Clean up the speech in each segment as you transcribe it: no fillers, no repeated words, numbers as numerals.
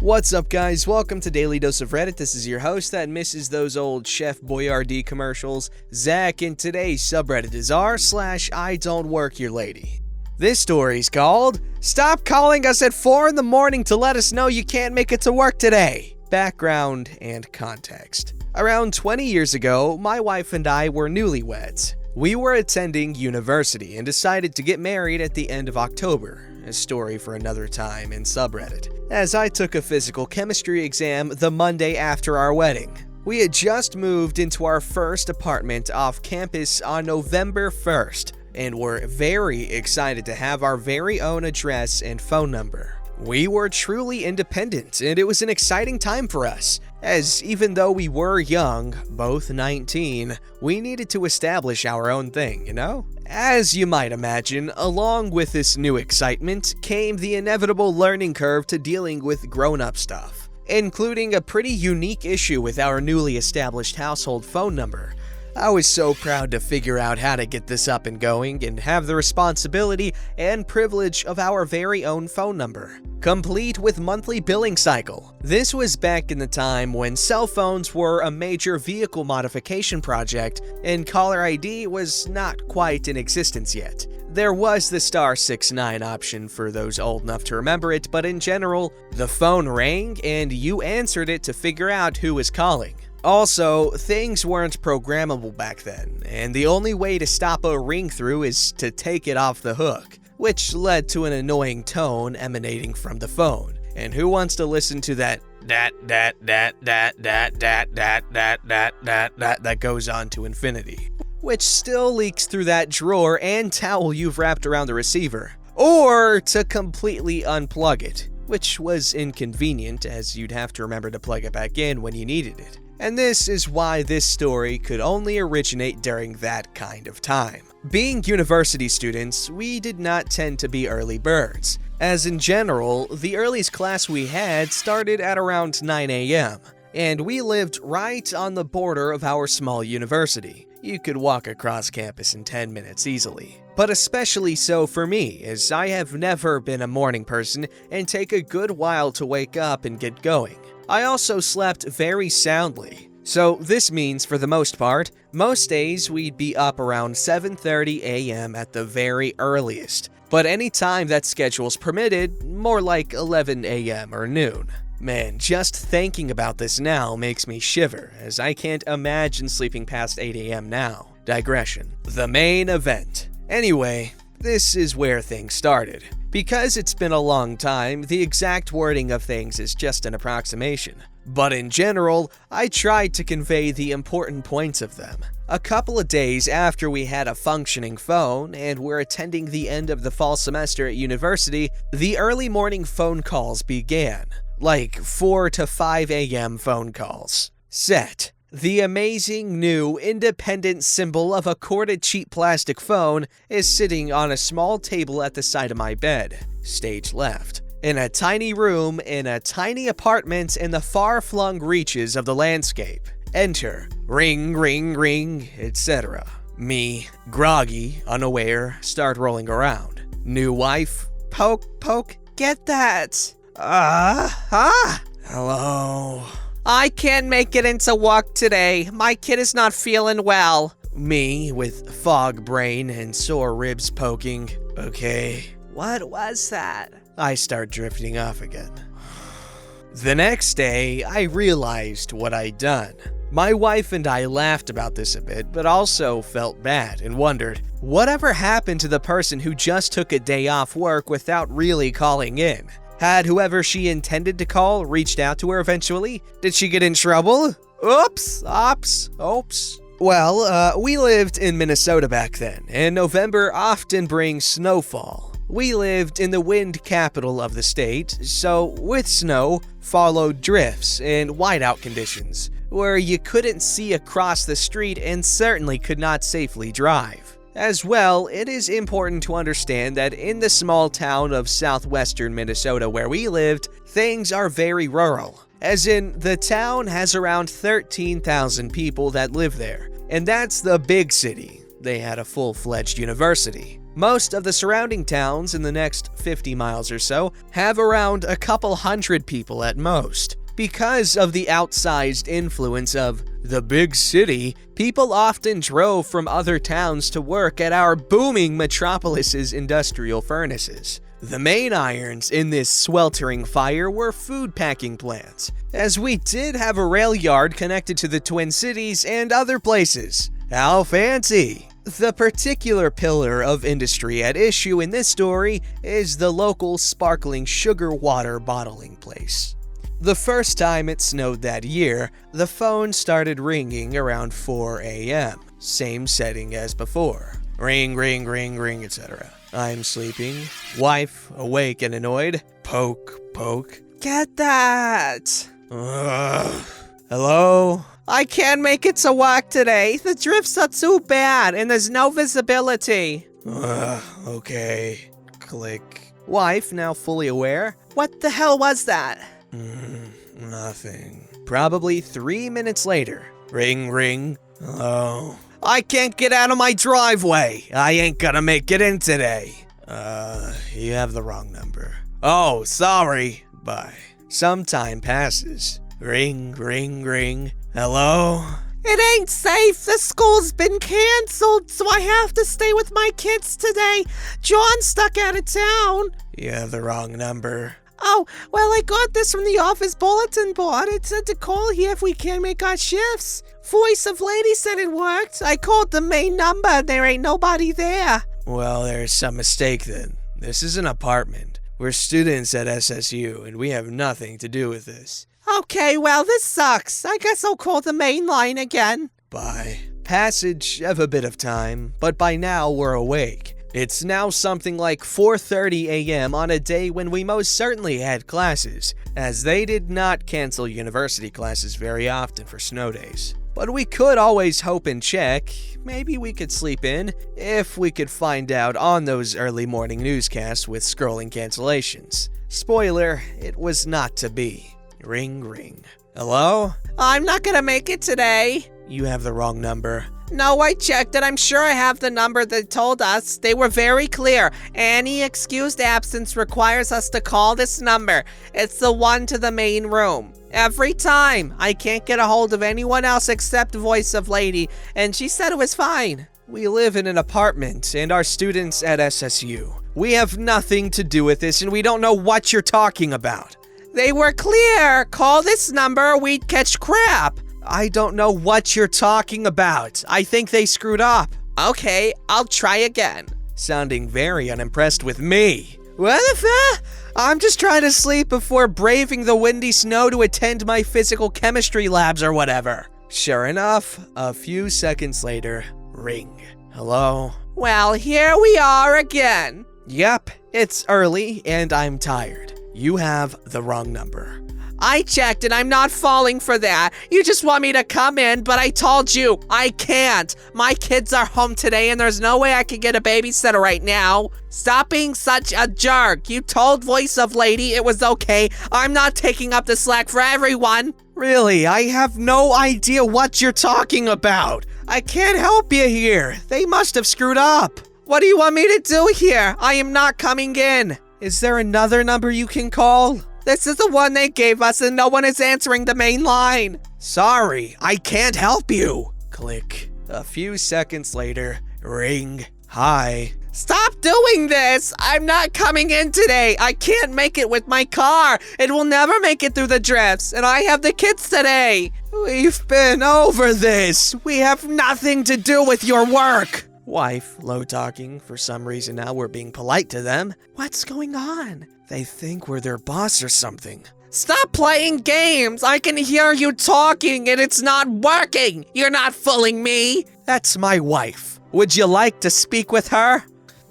What's up, guys? Welcome to Daily Dose of Reddit. This is your host that misses those old Chef Boyardee commercials, Zach, and today's subreddit is r/IDontWorkHereLady. This story's called, "Stop calling us at 4 in the morning to let us know you can't make it to work today." Background and context. Around 20 years ago, my wife and I were newlyweds. We were attending university and decided to get married at the end of October. A story for another time in subreddit, as I took a physical chemistry exam the Monday after our wedding. We had just moved into our first apartment off campus on November 1st, and were very excited to have our very own address and phone number. We were truly independent, and it was an exciting time for us, as even though we were young, both 19, we needed to establish our own thing, you know? As you might imagine, along with this new excitement came the inevitable learning curve to dealing with grown-up stuff, including a pretty unique issue with our newly established household phone number. I was so proud to figure out how to get this up and going and have the responsibility and privilege of our very own phone number, complete with monthly billing cycle. This was back in the time when cell phones were a major vehicle modification project and caller ID was not quite in existence yet. There was the *69 option for those old enough to remember it, but in general, the phone rang and you answered it to figure out who was calling. Also, things weren't programmable back then, and the only way to stop a ring-through is to take it off the hook, which led to an annoying tone emanating from the phone. And who wants to listen to that that goes on to infinity, which still leaks through that drawer and towel you've wrapped around the receiver, or to completely unplug it, which was inconvenient as you'd have to remember to plug it back in when you needed it. And this is why this story could only originate during that kind of time. Being university students, we did not tend to be early birds, as in general, the earliest class we had started at around 9 a.m., and we lived right on the border of our small university. You could walk across campus in 10 minutes easily. But especially so for me, as I have never been a morning person and take a good while to wake up and get going. I also slept very soundly, so this means for the most part, most days we'd be up around 7:30 a.m. at the very earliest, but any time that schedules permitted, more like 11 a.m. or noon. Man, just thinking about this now makes me shiver, as I can't imagine sleeping past 8 a.m. now. Digression. The main event. Anyway, this is where things started. Because it's been a long time, the exact wording of things is just an approximation. But in general, I tried to convey the important points of them. A couple of days after we had a functioning phone and were attending the end of the fall semester at university, the early morning phone calls began. Like 4 to 5 a.m. phone calls. Set. The amazing new independent symbol of a corded cheap plastic phone is sitting on a small table at the side of my bed, stage left, in a tiny room in a tiny apartment in the far-flung reaches of the landscape. Enter, ring, ring, ring, etc. Me, groggy, unaware, start rolling around. New wife, poke, poke, get that. Hello. I can't make it into work today. My kid is not feeling well. Me, with fog brain and sore ribs poking. Okay. What was that? I start drifting off again. The next day, I realized what I'd done. My wife and I laughed about this a bit, but also felt bad and wondered, whatever happened to the person who just took a day off work without really calling in? Had whoever she intended to call reached out to her eventually? Did she get in trouble? Oops. Well, we lived in Minnesota back then, and November often brings snowfall. We lived in the wind capital of the state, so with snow followed drifts and whiteout conditions, where you couldn't see across the street and certainly could not safely drive. As well, it is important to understand that in the small town of southwestern Minnesota where we lived, things are very rural. As in, the town has around 13,000 people that live there, and that's the big city. They had a full-fledged university. Most of the surrounding towns in the next 50 miles or so have around a couple hundred people at most. Because of the outsized influence of the big city, people often drove from other towns to work at our booming metropolis's industrial furnaces. The main irons in this sweltering fire were food packing plants, as we did have a rail yard connected to the Twin Cities and other places. How fancy! The particular pillar of industry at issue in this story is the local sparkling sugar water bottling place. The first time it snowed that year, the phone started ringing around 4 a.m. Same setting as before. Ring, ring, ring, ring, etc. I'm sleeping. Wife, awake and annoyed. Poke, poke. Get that! Ugh. Hello? I can't make it to work today. The drifts are too bad and there's no visibility. Okay. Click. Wife, now fully aware. What the hell was that? Nothing. Probably 3 minutes later. Ring, ring. Hello? I can't get out of my driveway. I ain't gonna make it in today. You have the wrong number. Oh, sorry. Bye. Some time passes. Ring, ring, ring. Hello? It ain't safe. The school's been canceled, so I have to stay with my kids today. John's stuck out of town. You have the wrong number. Oh, well, I got this from the office bulletin board. It said to call here if we can't make our shifts. Voice of Lady said it worked. I called the main number. There ain't nobody there. Well, there's some mistake then. This is an apartment. We're students at SSU, and we have nothing to do with this. Okay, well, this sucks. I guess I'll call the main line again. Bye. Passage of a bit of time, but by now we're awake. It's now something like 4:30 a.m. on a day when we most certainly had classes, as they did not cancel university classes very often for snow days. But we could always hope and check. Maybe we could sleep in, if we could find out on those early morning newscasts with scrolling cancellations. Spoiler, it was not to be. Ring, ring. Hello? I'm not gonna make it today. You have the wrong number. No, I checked it. I'm sure I have the number they told us. They were very clear. Any excused absence requires us to call this number. It's the one to the main room. Every time. I can't get a hold of anyone else except Voice of Lady, and she said it was fine. We live in an apartment and are students at SSU. We have nothing to do with this, and we don't know what you're talking about. They were clear. Call this number, we'd catch crap. I don't know what you're talking about. I think they screwed up. Okay, I'll try again. Sounding very unimpressed with me. What the fuck? I'm just trying to sleep before braving the windy snow to attend my physical chemistry labs or whatever. Sure enough, a few seconds later, ring. Hello? Well, here we are again. Yep, it's early and I'm tired. You have the wrong number. I checked and I'm not falling for that. You just want me to come in, but I told you, I can't. My kids are home today and there's no way I can get a babysitter right now. Stop being such a jerk. You told Voice of Lady it was okay. I'm not taking up the slack for everyone. Really, I have no idea what you're talking about. I can't help you here. They must have screwed up. What do you want me to do here? I am not coming in. Is there another number you can call? This is the one they gave us and no one is answering the main line. Sorry, I can't help you. Click. A few seconds later, ring. Hi. Stop doing this! I'm not coming in today. I can't make it with my car. It will never make it through the drifts, and I have the kids today. We've been over this. We have nothing to do with your work. Wife, low talking. For some reason now we're being polite to them. What's going on? They think we're their boss or something. Stop playing games! I can hear you talking and it's not working! You're not fooling me! That's my wife. Would you like to speak with her?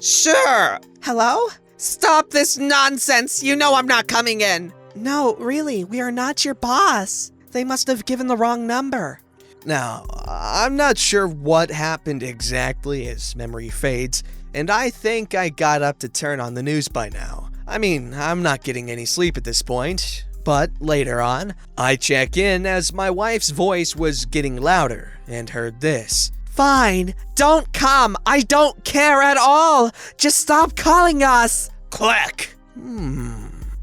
Sure. Hello? Stop this nonsense! You know I'm not coming in! No, really, we are not your boss. They must have given the wrong number. Now, I'm not sure what happened exactly as memory fades, and I think I got up to turn on the news by now. I mean, I'm not getting any sleep at this point. But later on, I check in as my wife's voice was getting louder and heard this. Fine, don't come. I don't care at all. Just stop calling us. Click!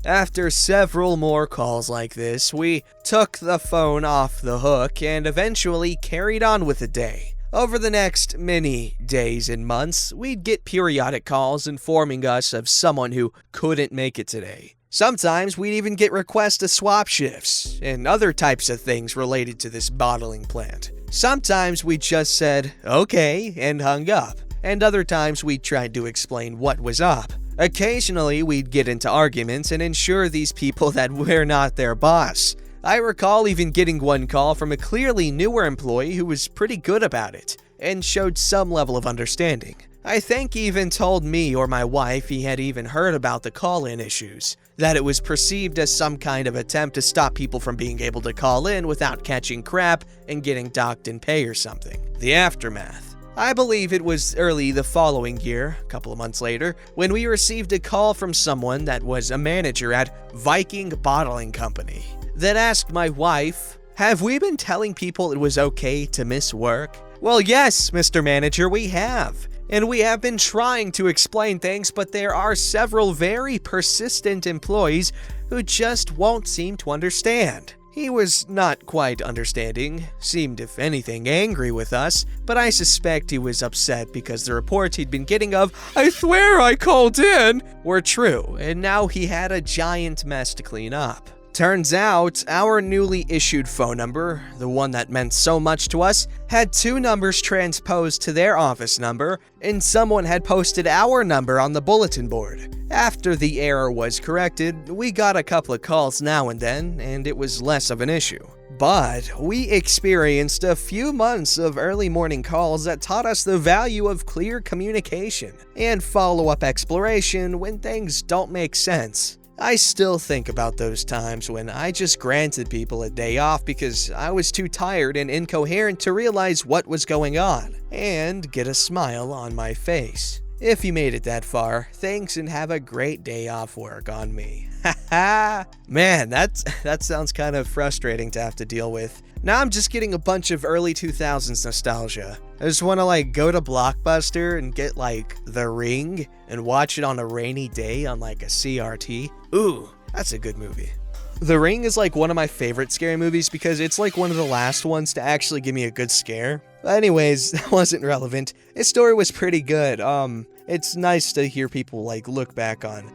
After several more calls like this, we took the phone off the hook and eventually carried on with the day. Over the next many days and months, we'd get periodic calls informing us of someone who couldn't make it today. Sometimes we'd even get requests to swap shifts and other types of things related to this bottling plant. Sometimes we just said, okay, and hung up, and other times we tried to explain what was up. Occasionally, we'd get into arguments and ensure these people that we're not their boss. I recall even getting one call from a clearly newer employee who was pretty good about it and showed some level of understanding. I think he even told me or my wife he had even heard about the call-in issues, that it was perceived as some kind of attempt to stop people from being able to call in without catching crap and getting docked in pay or something. The aftermath. I believe it was early the following year, a couple of months later, when we received a call from someone that was a manager at Viking Bottling Company that asked my wife, "Have we been telling people it was okay to miss work?" "Well, yes, Mr. Manager, we have. And we have been trying to explain things, but there are several very persistent employees who just won't seem to understand." He was not quite understanding, seemed if anything angry with us, but I suspect he was upset because the reports he'd been getting of, "I swear I called in," were true, and now he had a giant mess to clean up. Turns out, our newly issued phone number, the one that meant so much to us, had two numbers transposed to their office number, and someone had posted our number on the bulletin board. After the error was corrected, we got a couple of calls now and then, and it was less of an issue. But we experienced a few months of early morning calls that taught us the value of clear communication and follow-up exploration when things don't make sense. I still think about those times when I just granted people a day off because I was too tired and incoherent to realize what was going on, and get a smile on my face. If you made it that far, thanks and have a great day off work on me. Haha! Man, that sounds kind of frustrating to have to deal with. Now I'm just getting a bunch of early 2000s nostalgia. I just want to go to Blockbuster and get The Ring and watch it on a rainy day on a CRT. Ooh, that's a good movie. The Ring is one of my favorite scary movies because it's one of the last ones to actually give me a good scare. But anyways, that wasn't relevant. His story was pretty good. It's nice to hear people look back on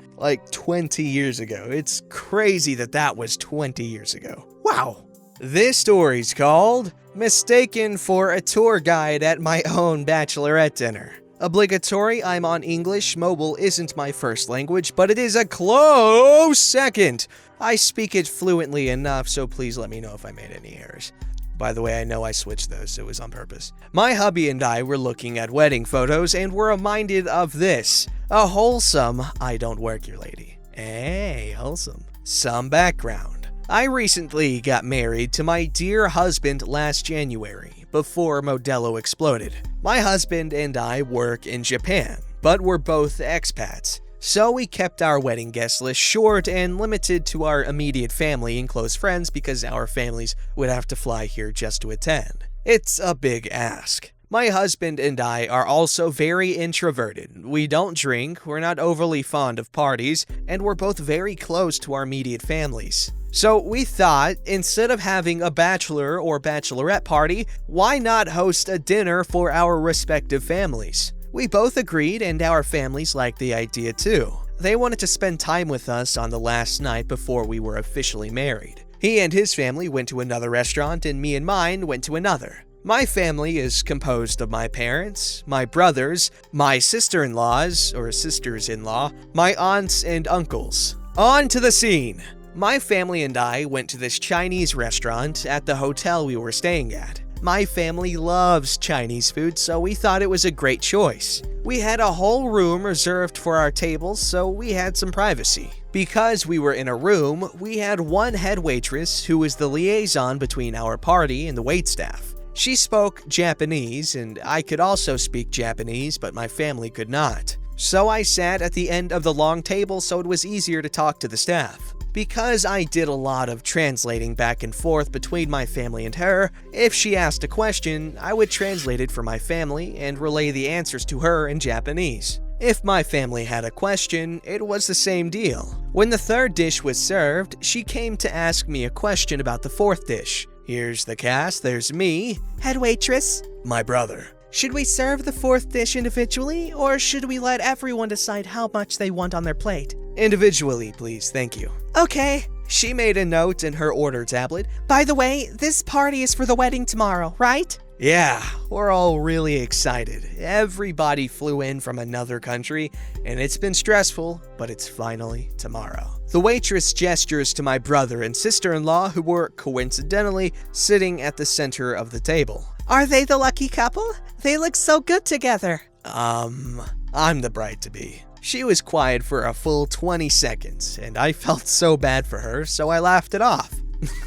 20 years ago. It's crazy that was 20 years ago. Wow. This story's called Mistaken for a Tour Guide at My Own Bachelorette Dinner. Obligatory, I'm on English. Mobile isn't my first language, but it is a close second. I speak it fluently enough, so please let me know if I made any errors. By the way, I know I switched those, it was on purpose. My hubby and I were looking at wedding photos and were reminded of this. A wholesome IDontWorkHereLady. Hey, wholesome. Some background. I recently got married to my dear husband last January, before Modelo exploded. My husband and I work in Japan, but we're both expats. So we kept our wedding guest list short and limited to our immediate family and close friends because our families would have to fly here just to attend. It's a big ask. My husband and I are also very introverted. We don't drink, we're not overly fond of parties, and we're both very close to our immediate families. So we thought, instead of having a bachelor or bachelorette party, why not host a dinner for our respective families? We both agreed, and our families liked the idea too. They wanted to spend time with us on the last night before we were officially married. He and his family went to another restaurant, and me and mine went to another. My family is composed of my parents, my brothers, my sister-in-laws or sisters-in-law, my aunts and uncles. On to the scene! My family and I went to this Chinese restaurant at the hotel we were staying at. My family loves Chinese food, so we thought it was a great choice. We had a whole room reserved for our tables, so we had some privacy. Because we were in a room, we had one head waitress who was the liaison between our party and the waitstaff. She spoke Japanese, and I could also speak Japanese, but my family could not. So I sat at the end of the long table so it was easier to talk to the staff. Because I did a lot of translating back and forth between my family and her, if she asked a question, I would translate it for my family and relay the answers to her in Japanese. If my family had a question, it was the same deal. When the third dish was served, she came to ask me a question about the fourth dish. Here's the cast, there's me, Head waitress, my brother. should we serve the fourth dish individually, or should we let everyone decide how much they want on their plate? Individually, please, thank you. Okay. She made a note in her order tablet. By the way, this party is for the wedding tomorrow, right? Yeah, we're all really excited. Everybody flew in from another country, and it's been stressful, but it's finally tomorrow. The waitress gestures to my brother and sister-in-law, who were, coincidentally, sitting at the center of the table. Are they the lucky couple? They look so good together. I'm the bride-to-be. She was quiet for a full 20 seconds, and I felt so bad for her, so I laughed it off.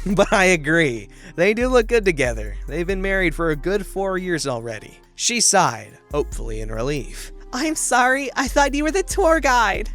But I agree, they do look good together. They've been married for a good 4 years already. She sighed, hopefully in relief. I'm sorry, I thought you were the tour guide.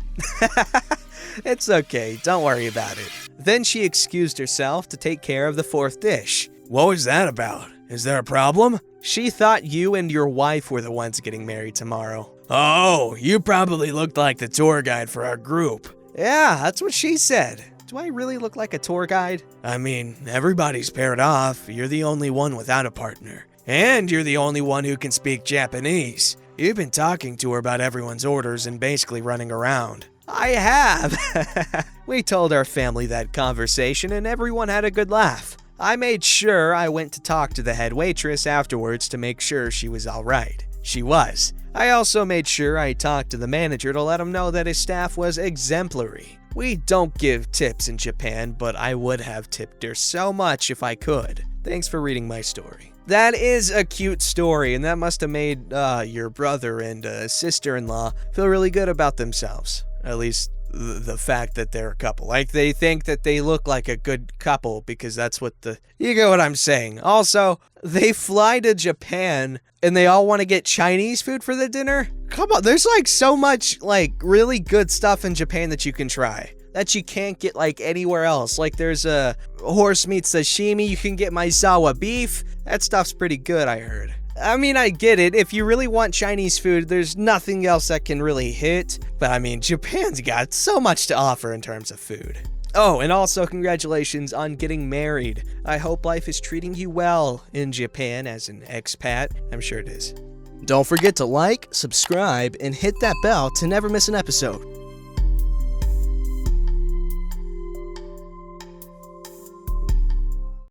It's okay, don't worry about it. Then she excused herself to take care of the fourth dish. What was that about? Is there a problem? She thought you and your wife were the ones getting married tomorrow. Oh, you probably looked like the tour guide for our group. Yeah, that's what she said. Do I really look like a tour guide? I mean, everybody's paired off. You're the only one without a partner. And you're the only one who can speak Japanese. You've been talking to her about everyone's orders and basically running around. I have. We told our family that conversation and everyone had a good laugh. I made sure I went to talk to the head waitress afterwards to make sure she was all right. She was. I also made sure I talked to the manager to let him know that his staff was exemplary. We don't give tips in Japan, but I would have tipped her so much if I could. Thanks for reading my story. That is a cute story, and that must have made your brother and sister-in-law feel really good about themselves. At least the fact that they're a couple. Like, they think that they look like a good couple because that's what you get what I'm saying. Also, they fly to Japan and they all want to get Chinese food for the dinner? Come on, there's like so much like really good stuff in Japan that you can try that you can't get like anywhere else. Like there's a horse meat sashimi, you can get Maizawa beef. That stuff's pretty good, I heard. I mean, I get it. If you really want Chinese food, there's nothing else that can really hit. But I mean, Japan's got so much to offer in terms of food. Oh, and also congratulations on getting married. I hope life is treating you well in Japan as an expat. I'm sure it is. Don't forget to like, subscribe, and hit that bell to never miss an episode.